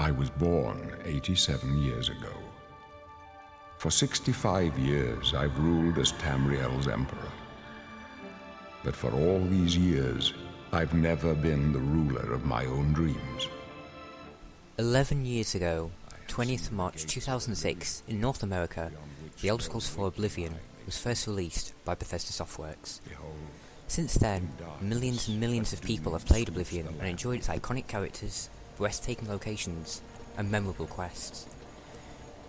I was born 87 years ago. For 65 years, I've ruled as Tamriel's emperor. But for all these years, I've never been the ruler of my own dreams. 11 years ago, 20th March 2006, in North America, The Elder Scrolls IV Oblivion was first released by Bethesda Softworks. Since then, millions and millions of people have played Oblivion and enjoyed its iconic characters, breathtaking locations, and memorable quests.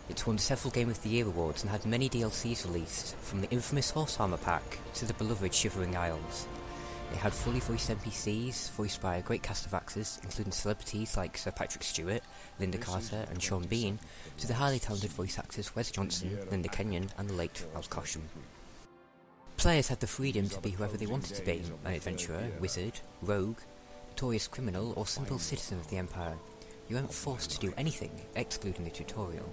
It's won several Game of the Year awards and had many DLCs released, from the infamous Horse Armor pack to the beloved Shivering Isles. It had fully voiced NPCs, voiced by a great cast of actors, including celebrities like Sir Patrick Stewart, Linda Carter, and Sean Bean, to the highly talented voice actors Wes Johnson, Linda Kenyon, and the late Ralph Cosham. Players had the freedom to be whoever they wanted to be, an adventurer, wizard, rogue, notorious criminal, or simple citizen of the Empire. You weren't forced to do anything, excluding the tutorial.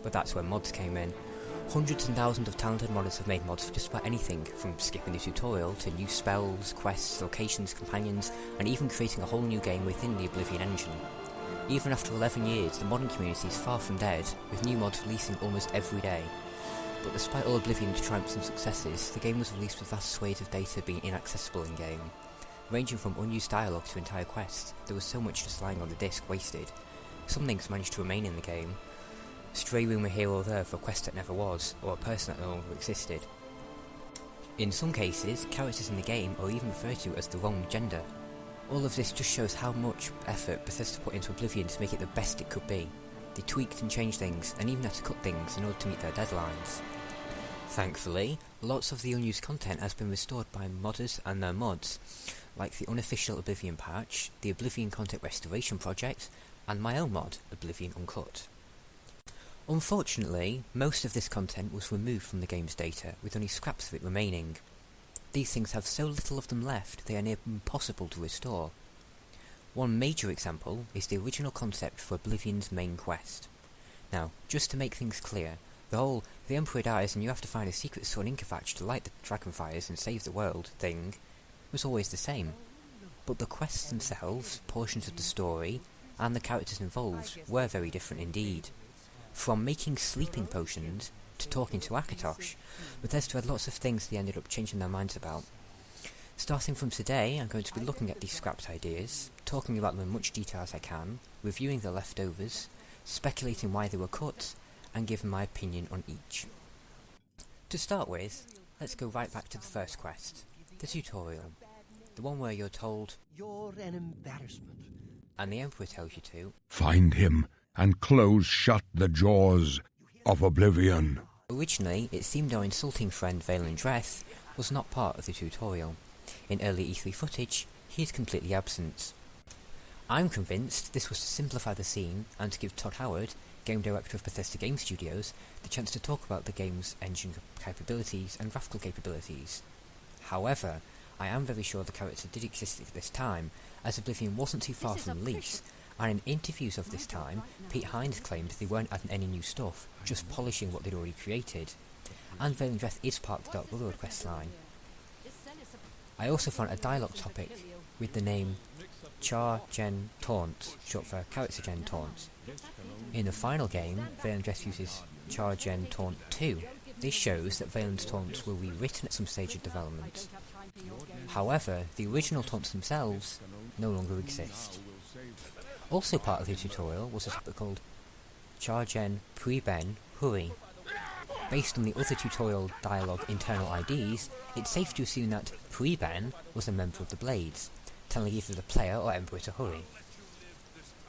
But that's where mods came in. Hundreds and thousands of talented modders have made mods for just about anything, from skipping the tutorial to new spells, quests, locations, companions, and even creating a whole new game within the Oblivion engine. Even after 11 years, the modding community is far from dead, with new mods releasing almost every day. But despite all Oblivion's triumphs and successes, the game was released with vast swathes of data being inaccessible in-game. Ranging from unused dialogue to entire quests, there was so much just lying on the disc wasted. Some things managed to remain in the game. Stray rumour here or there for a quest that never was, or a person that no longer existed. In some cases, characters in the game are even referred to as the wrong gender. All of this just shows how much effort Bethesda put into Oblivion to make it the best it could be. They tweaked and changed things, and even had to cut things in order to meet their deadlines. Thankfully, lots of the unused content has been restored by modders and their mods, like the unofficial Oblivion patch, the Oblivion Content Restoration Project, and my own mod, Oblivion Uncut. Unfortunately, most of this content was removed from the game's data, with only scraps of it remaining. These things have so little of them left, they are near impossible to restore. One major example is the original concept for Oblivion's main quest. Now, just to make things clear, the whole "the Emperor dies and you have to find a secret sun Inkafatch to light the dragonfires and save the world" thing was always the same. But the quests themselves, portions of the story, and the characters involved were very different indeed. From making sleeping potions to talking to Akatosh, Bethesda had lots of things they ended up changing their minds about. Starting from today, I'm going to be looking at these scrapped ideas, talking about them in much detail as I can, reviewing the leftovers, speculating why they were cut, and giving my opinion on each. To start with, let's go right back to the first quest, the tutorial. The one where you're told, "You're an embarrassment," and the Emperor tells you to find him and close shut the jaws of Oblivion. Originally, it seemed our insulting friend Vaylin Dreth was not part of the tutorial. In early E3 footage, he is completely absent. I'm convinced this was to simplify the scene and to give Todd Howard, game director of Bethesda Game Studios, the chance to talk about the game's engine capabilities and graphical capabilities. However, I am very sure the character did exist at this time, as Oblivion wasn't too far from release, and in interviews of this time, Pete Hines claimed they weren't adding any new stuff, just polishing what they'd already created. And Vaylin Dreth is part of the Dark Brotherhood questline. I also found a dialogue topic with the name Char Gen Taunt, short for Character Gen Taunt. In the final game, Vaylin Dreth uses Char Gen Taunt 2. This shows that Vaylin's taunts were rewritten at some stage of development. However, the original taunts themselves no longer exist. Also part of the tutorial was a topic called Chargen Preben Huri. Based on the other tutorial dialogue internal IDs, it's safe to assume that Preben was a member of the Blades, telling either the player or Emperor to hurry.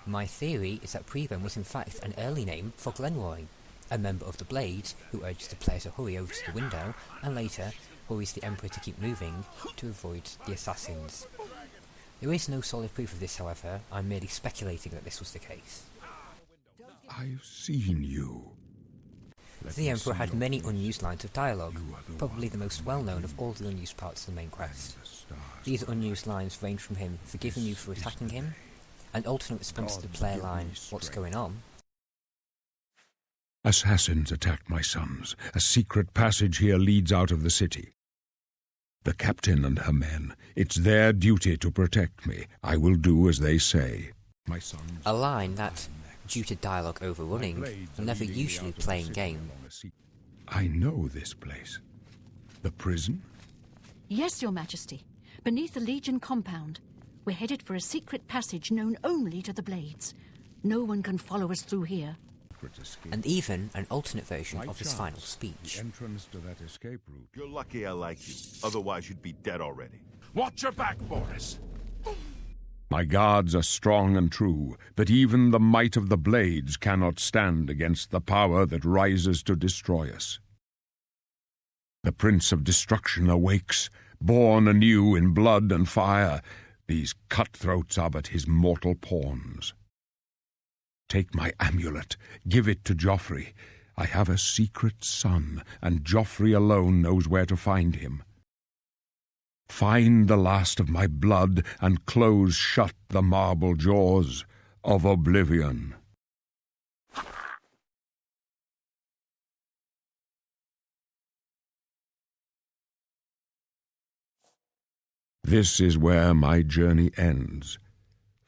My theory is that Preben was in fact an early name for Glenroy, a member of the Blades who urges the player to hurry over to the window, and later hurries the Emperor to keep moving to avoid the assassins. There is no solid proof of this, however. I'm merely speculating that this was the case. I've seen you. The Emperor had many unused lines of dialogue, probably the most well-known of all the unused parts of the main quest. These unused lines range from him forgiving you for attacking him, an alternate response to the player line, "What's going on?" Assassins attacked my sons. A secret passage here leads out of the city. The captain and her men, it's their duty to protect me. I will do as they say. My sons. A line that, due to dialogue overrunning, or never usually playing game. I know this place. The prison? Yes, Your Majesty. Beneath the Legion compound. We're headed for a secret passage known only to the Blades. No one can follow us through here. And even an alternate version of his final speech. Entrance to that escape route. You're lucky I like you. Otherwise, you'd be dead already. Watch your back, Boris. My guards are strong and true, but even the might of the Blades cannot stand against the power that rises to destroy us. The Prince of Destruction awakes, born anew in blood and fire. These cutthroats are but his mortal pawns. Take my amulet, give it to Joffrey. I have a secret son, and Joffrey alone knows where to find him. Find the last of my blood, and close shut the marble jaws of Oblivion. This is where my journey ends.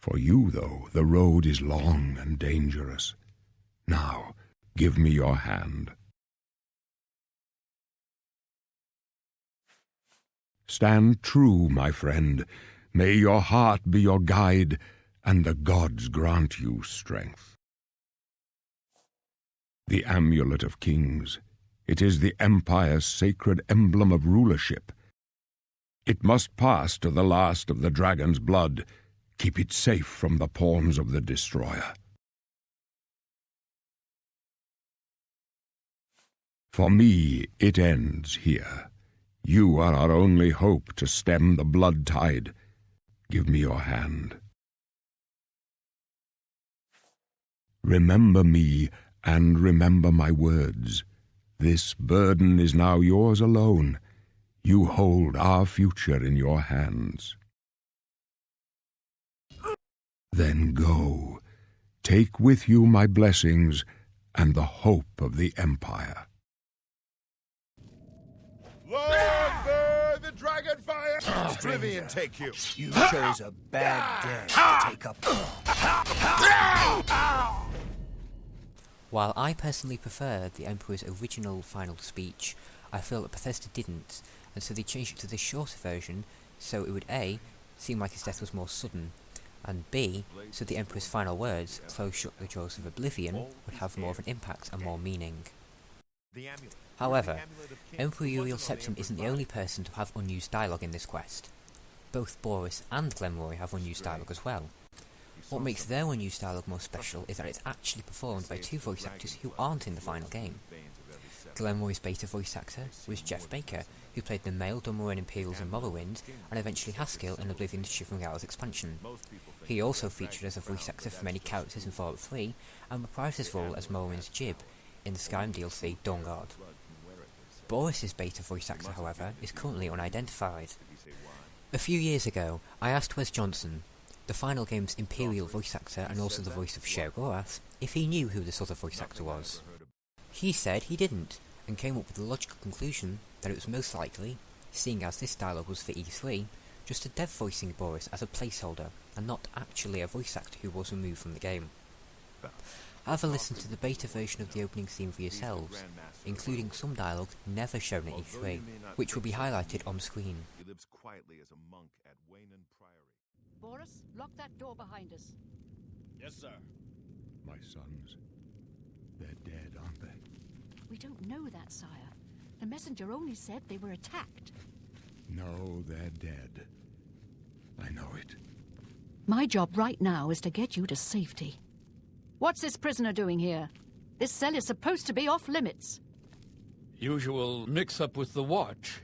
For you, though, the road is long and dangerous. Now, give me your hand. Stand true, my friend. May your heart be your guide, and the gods grant you strength. The Amulet of Kings. It is the Empire's sacred emblem of rulership. It must pass to the last of the dragon's blood. Keep it safe from the pawns of the destroyer. For me, it ends here. You are our only hope to stem the blood tide. Give me your hand. Remember me, and remember my words. This burden is now yours alone. You hold our future in your hands. Then go. Take with you my blessings and the hope of the Empire. Long live the Dragonfire! Oblivion take you! You chose a bad day to take up. While I personally prefer the Emperor's original final speech, I feel that Bethesda didn't, and so they changed it to this shorter version, so it would A, seem like his death was more sudden, and B, so the Emperor's final words, close shut the jaws of Oblivion, would have more of an impact and more meaning. However, Emperor Uriel Septim isn't the only person to have unused dialogue in this quest. Both Boris and Glenroy have unused dialogue as well. What makes their unused dialogue more special is that it's actually performed by two voice actors who aren't in the final game. Glenroy's beta voice actor was Jeff Baker, who played the male Dunmer in Imperials and Morrowind, and eventually Haskill in Oblivion's Shivering Hours expansion. He also featured as a voice actor for many characters in Fallout 3, and reprised his role as Morrowind's Jib in the Skyrim DLC Dawnguard. Boris's beta voice actor, however, is currently unidentified. A few years ago, I asked Wes Johnson, the final game's Imperial voice actor and also the voice of Sheogorath, if he knew who this other voice actor was. He said he didn't, and came up with the logical conclusion that it was most likely, seeing as this dialogue was for E3, just a dev voicing Boris as a placeholder, and not actually a voice actor who was removed from the game. Have a listen to the beta version of the opening theme for yourselves, including some dialogue never shown at E3, which will be highlighted on screen. He lives quietly as a monk at Waynon Priory. Boris, lock that door behind us. Yes, sir. My sons, they're dead, aren't they? We don't know that, sire. The messenger only said they were attacked. No, they're dead. I know it. My job right now is to get you to safety. What's this prisoner doing here? This cell is supposed to be off limits. Usual mix-up with the watch.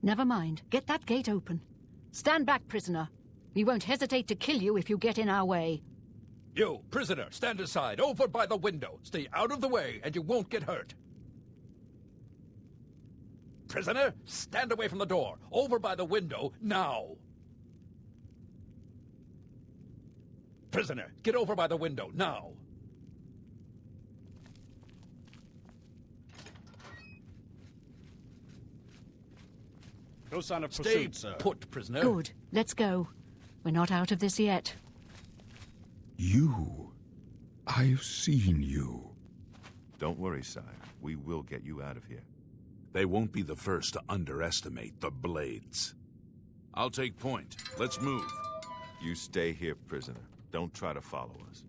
Never mind. Get that gate open. Stand back, prisoner. We won't hesitate to kill you if you get in our way. You, prisoner, stand aside, over by the window. Stay out of the way, and you won't get hurt. Prisoner, stand away from the door. Over by the window, now. Prisoner, get over by the window, now. No sign of Stay pursuit, sir. put, prisoner. Good. Let's go. We're not out of this yet. You? I've seen you. Don't worry, sire. We will get you out of here. They won't be the first to underestimate the Blades. I'll take point. Let's move. You stay here, prisoner. Don't try to follow us.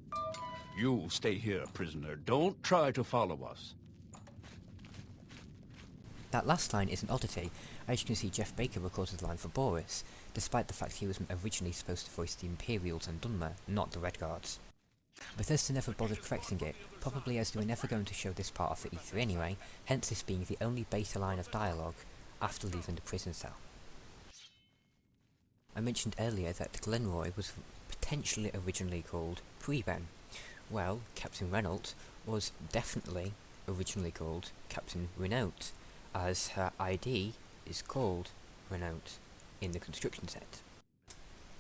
You stay here, prisoner. Don't try to follow us. That last line is an oddity, as you can see Jeff Baker recorded the line for Boris, despite the fact he was originally supposed to voice the Imperials and Dunmer, not the Red Guards. Bethesda never bothered correcting it, probably as they were never going to show this part of the E3 anyway, hence this being the only beta line of dialogue after leaving the prison cell. I mentioned earlier that Glenroy was potentially originally called Preben. Well, Captain Renault was definitely originally called Captain Renault, as her ID is called Renault in the construction set.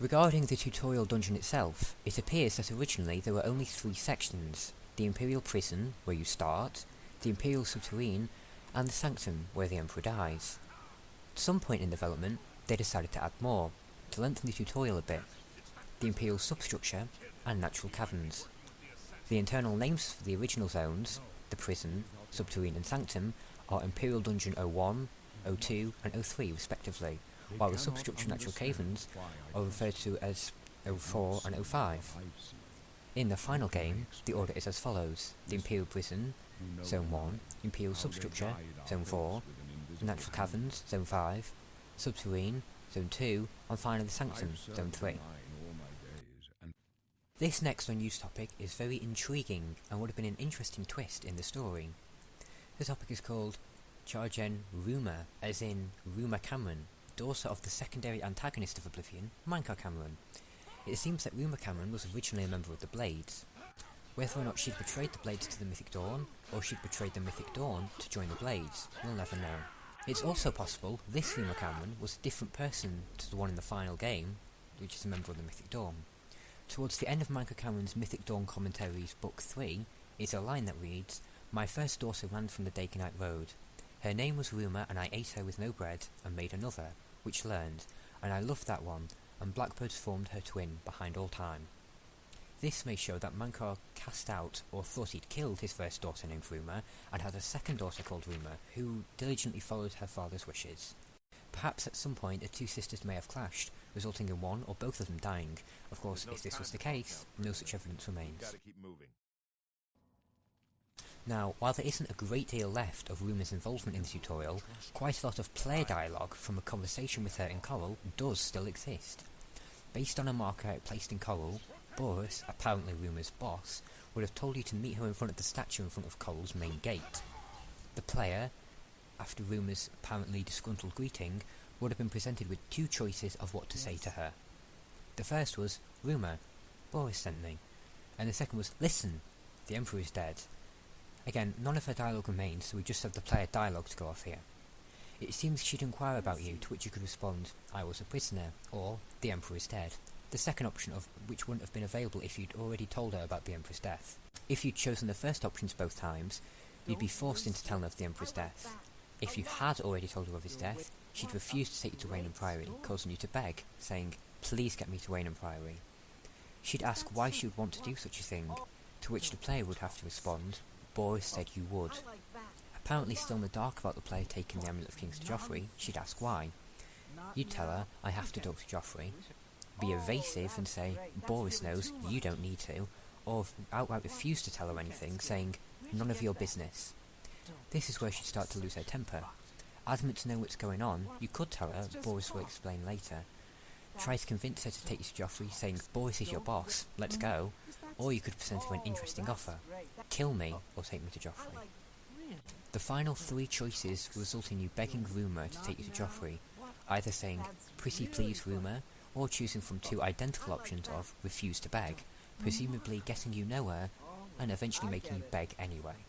Regarding the tutorial dungeon itself, it appears that originally there were only 3 sections: the Imperial Prison, where you start, the Imperial Subterrane, and the Sanctum, where the Emperor dies. At some point in development, they decided to add more, to lengthen the tutorial a bit: the Imperial Substructure and Natural Caverns. The internal names for the original zones, the Prison, Subterrane and Sanctum, are Imperial Dungeon 01, 02 and 03 respectively, while the Substructure Natural Caverns are referred to as 04 and 05. In the final game, the order is as follows: the Imperial Prison, Zone 1, Imperial Substructure, Zone 4, the Natural Caverns, Zone 5, Subterrane, Zone 2, and finally the Sanctum, Zone 3. This next unused topic is very intriguing and would have been an interesting twist in the story. The topic is called Chargen Ruma, as in Ruma Cameron, daughter of the secondary antagonist of Oblivion, Minecart Cameron. It seems that Ruma Cameron was originally a member of the Blades. Whether or not she'd betrayed the Blades to the Mythic Dawn, or she'd betrayed the Mythic Dawn to join the Blades, we'll never know. It's also possible this Ruma Cameron was a different person to the one in the final game, which is a member of the Mythic Dawn. Towards the end of Minecart Cameron's Mythic Dawn Commentaries Book 3 is a line that reads, "My first daughter ran from the Dagonite Road. Her name was Ruma, and I ate her with no bread, and made another, which learned, and I loved that one, and blackbirds formed her twin behind all time." This may show that Minecart cast out, or thought he'd killed his first daughter named Ruma, and had a second daughter called Ruma, who diligently followed her father's wishes. Perhaps at some point the two sisters may have clashed, resulting in one or both of them dying. Of course, if this was the case, no such evidence remains. Now, while there isn't a great deal left of Ruma's involvement in the tutorial, quite a lot of player dialogue from a conversation with her in Coral does still exist. Based on a marker placed in Coral, Boris, apparently Ruma's boss, would have told you to meet her in front of the statue in front of Coral's main gate. The player, after Ruma's apparently disgruntled greeting, would have been presented with 2 choices of what to say to her. The first was, "Ruma, Boris sent me," and the second was, "Listen, the Emperor is dead." Again, none of her dialogue remains, so we just have the player dialogue to go off here. It seems she'd inquire about you, to which you could respond, "I was a prisoner," or "The Emperor is dead," the second option of which wouldn't have been available if you'd already told her about the Emperor's death. If you'd chosen the first options both times, you'd be forced into telling her of the Emperor's death. If you had already told her of his death, she'd refuse to take you to Waynham Priory, causing you to beg, saying, "Please get me to Waynham Priory." She'd ask why she would want to do such a thing, to which the player would have to respond, "Boris said you would." Apparently still in the dark about the player taking the Amulet of Kings to Joffrey, she'd ask why. You'd tell her, "I have to talk to Joffrey," be evasive and say, "Boris knows, you don't need to," or outright refuse to tell her anything, saying, "None of your business." This is where she'd start to lose her temper. Adamant to know what's going on, you could tell her, "Boris will explain later." Try to convince her to take you to Joffrey, saying, "Boris is your boss, let's go," or you could present her an interesting offer: "Kill me, or take me to Joffrey." The final 3 choices result in you begging Ruma to take you to Joffrey, either saying, "Pretty please Ruma," or choosing from 2 identical options of "refuse to beg," presumably getting you nowhere, and eventually making you beg anyway.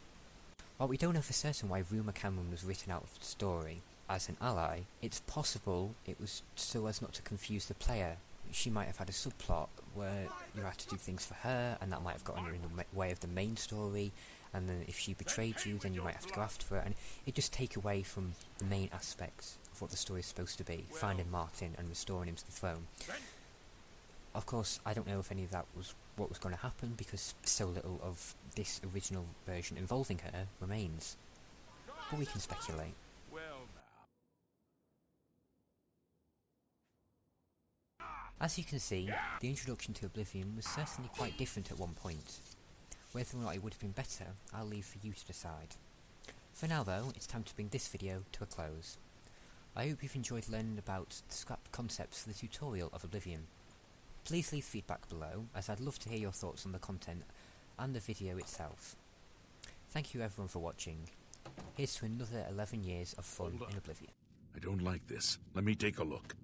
While we don't know for certain why Ruma Cameron was written out of the story as an ally, it's possible it was so as not to confuse the player. She might have had a subplot where you had to do things for her, and that might have gotten in the way of the main story, and then if she betrayed you, then you might have to go after her, and it just take away from the main aspects of what the story is supposed to be, finding Martin and restoring him to the throne. Of course, I don't know if any of that was what was going to happen because so little of this original version involving her remains. But we can speculate. As you can see, the introduction to Oblivion was certainly quite different at one point. Whether or not it would have been better, I'll leave for you to decide. For now though, it's time to bring this video to a close. I hope you've enjoyed learning about the scrapped concepts for the tutorial of Oblivion. Please leave feedback below, as I'd love to hear your thoughts on the content and the video itself. Thank you everyone for watching. Here's to another 11 years of fun in Oblivion. I don't like this. Let me take a look.